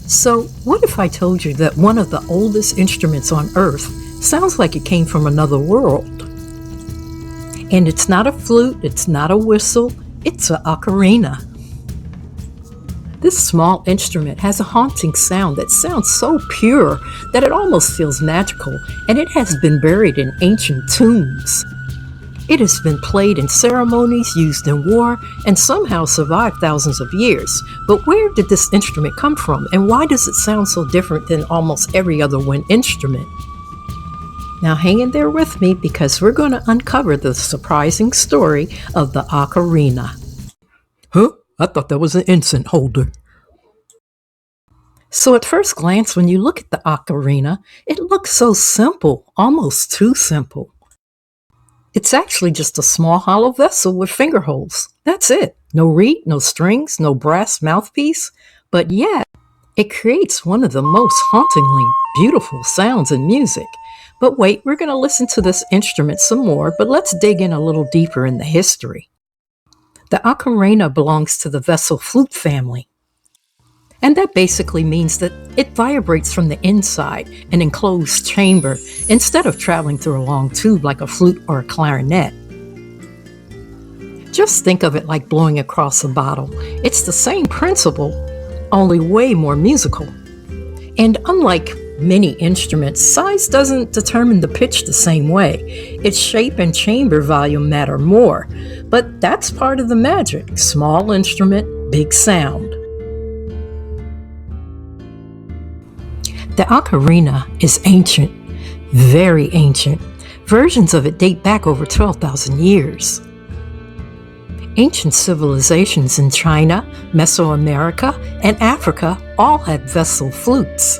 So, what if I told you that one of the oldest instruments on Earth sounds like it came from another world? And it's not a flute, it's not a whistle, it's an ocarina. This small instrument has a haunting sound that sounds so pure that it almost feels magical, and it has been buried in ancient tombs. It has been played in ceremonies, used in war, and somehow survived thousands of years. But where did this instrument come from, and why does it sound so different than almost every other wind instrument? Now hang in there with me because we're going to uncover the surprising story of the ocarina. Huh? I thought that was an incense holder. So at first glance, when you look at the ocarina, it looks so simple, almost too simple. It's actually just a small hollow vessel with finger holes. That's it. No reed, no strings, no brass mouthpiece. But yet, it creates one of the most hauntingly beautiful sounds in music. But wait, we're going to listen to this instrument some more, but let's dig in a little deeper in the history. The ocarina belongs to the vessel flute family. And that basically means that it vibrates from the inside, an enclosed chamber, instead of traveling through a long tube like a flute or a clarinet. Just think of it like blowing across a bottle. It's the same principle, only way more musical. And unlike many instruments, size doesn't determine the pitch the same way. Its shape and chamber volume matter more. But that's part of the magic. Small instrument, big sound. The ocarina is ancient, very ancient. Versions of it date back over 12,000 years. Ancient civilizations in China, Mesoamerica, and Africa all had vessel flutes.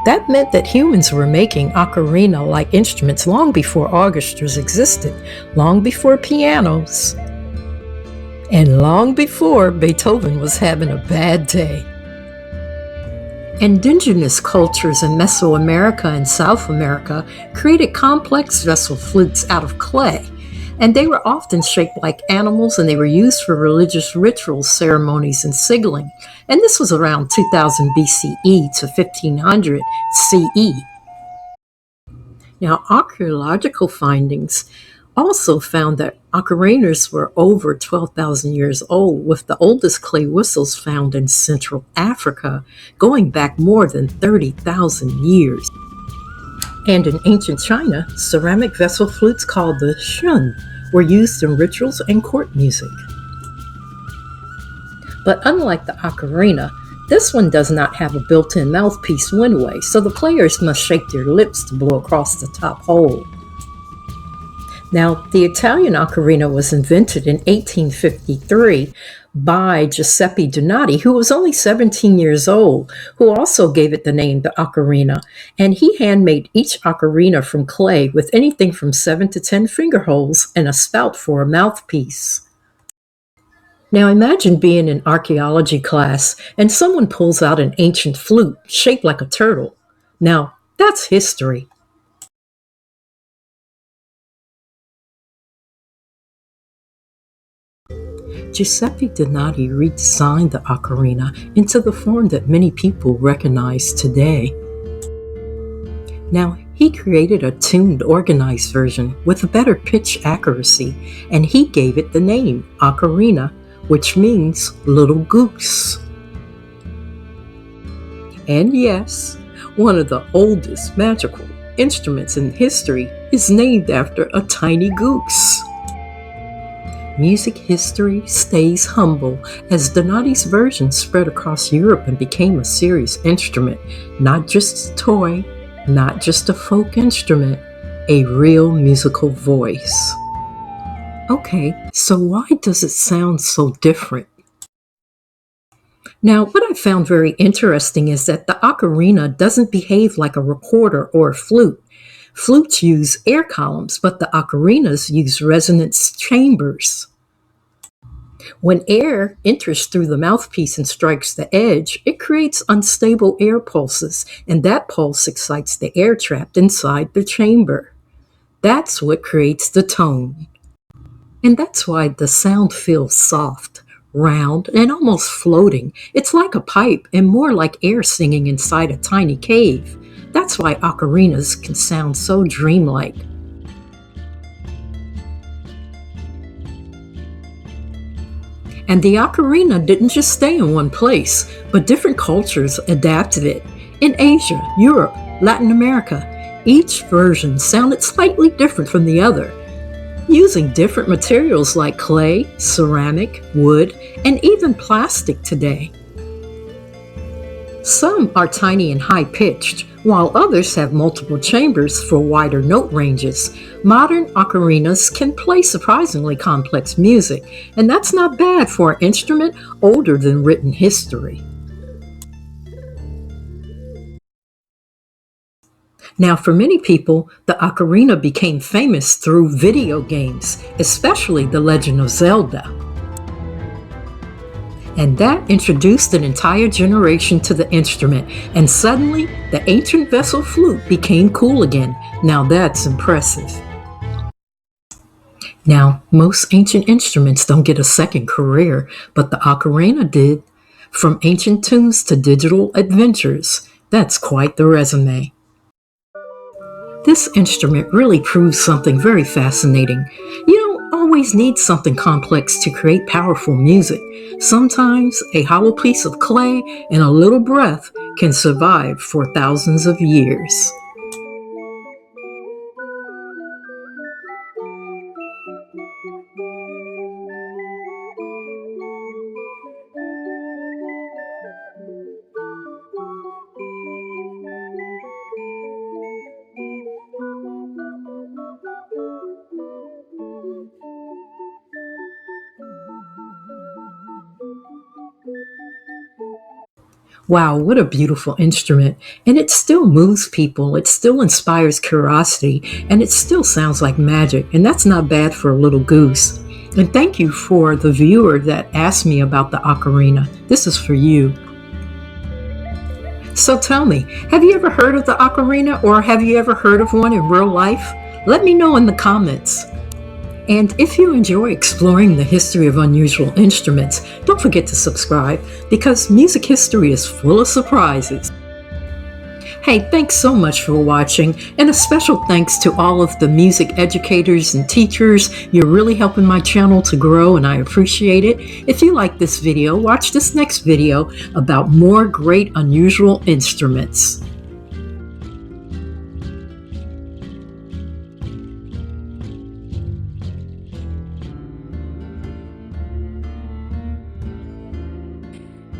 That meant that humans were making ocarina-like instruments long before orchestras existed, long before pianos, and long before Beethoven was having a bad day. Indigenous cultures in Mesoamerica and South America created complex vessel flutes out of clay, and they were often shaped like animals, and they were used for religious rituals, ceremonies, and signaling. And this was around 2000 BCE to 1500 CE. Now, archaeological findings also found that ocarinas were over 12,000 years old, with the oldest clay whistles found in Central Africa, going back more than 30,000 years. And in ancient China, ceramic vessel flutes called the shun were used in rituals and court music. But unlike the ocarina, this one does not have a built-in mouthpiece windway, so the players must shake their lips to blow across the top hole. Now, the Italian ocarina was invented in 1853 by Giuseppe Donati, who was only 17 years old, who also gave it the name the ocarina. And he handmade each ocarina from clay with anything from 7 to 10 finger holes and a spout for a mouthpiece. Now imagine being in archaeology class and someone pulls out an ancient flute shaped like a turtle. Now, that's history. Giuseppe Donati redesigned the ocarina into the form that many people recognize today. Now, he created a tuned, organized version with better pitch accuracy, and he gave it the name ocarina, which means little goose. And yes, one of the oldest magical instruments in history is named after a tiny goose. Music history stays humble as Donati's version spread across Europe and became a serious instrument, not just a toy, not just a folk instrument, a real musical voice. Okay, so why does it sound so different? Now, what I found very interesting is that the ocarina doesn't behave like a recorder or a flute. Flutes use air columns, but the ocarinas use resonance chambers. When air enters through the mouthpiece and strikes the edge, it creates unstable air pulses, and that pulse excites the air trapped inside the chamber. That's what creates the tone. And that's why the sound feels soft, round, and almost floating. It's like a pipe and more like air singing inside a tiny cave. That's why ocarinas can sound so dreamlike. And the ocarina didn't just stay in one place, but different cultures adapted it. In Asia, Europe, Latin America, each version sounded slightly different from the other, using different materials like clay, ceramic, wood, and even plastic today. Some are tiny and high-pitched, while others have multiple chambers for wider note ranges. Modern ocarinas can play surprisingly complex music, and that's not bad for an instrument older than written history. Now, for many people, the ocarina became famous through video games, especially The Legend of Zelda. And that introduced an entire generation to the instrument, and suddenly the ancient vessel flute became cool again. Now that's impressive. Now, most ancient instruments don't get a second career, but the ocarina did. From ancient tunes to digital adventures, that's quite the resume. This instrument really proves something very fascinating. You don't always need something complex to create powerful music. Sometimes a hollow piece of clay and a little breath can survive for thousands of years. Wow, what a beautiful instrument. And it still moves people, it still inspires curiosity, and it still sounds like magic. And that's not bad for a little goose. And thank you for the viewer that asked me about the ocarina. This is for you. So tell me, have you ever heard of the ocarina, or have you ever heard of one in real life? Let me know in the comments. And if you enjoy exploring the history of unusual instruments, don't forget to subscribe, because music history is full of surprises. Hey, thanks so much for watching, and a special thanks to all of the music educators and teachers. You're really helping my channel to grow, and I appreciate it. If you like this video, watch this next video about more great unusual instruments.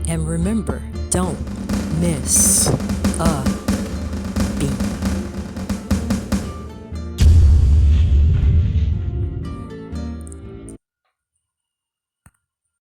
And remember, don't miss a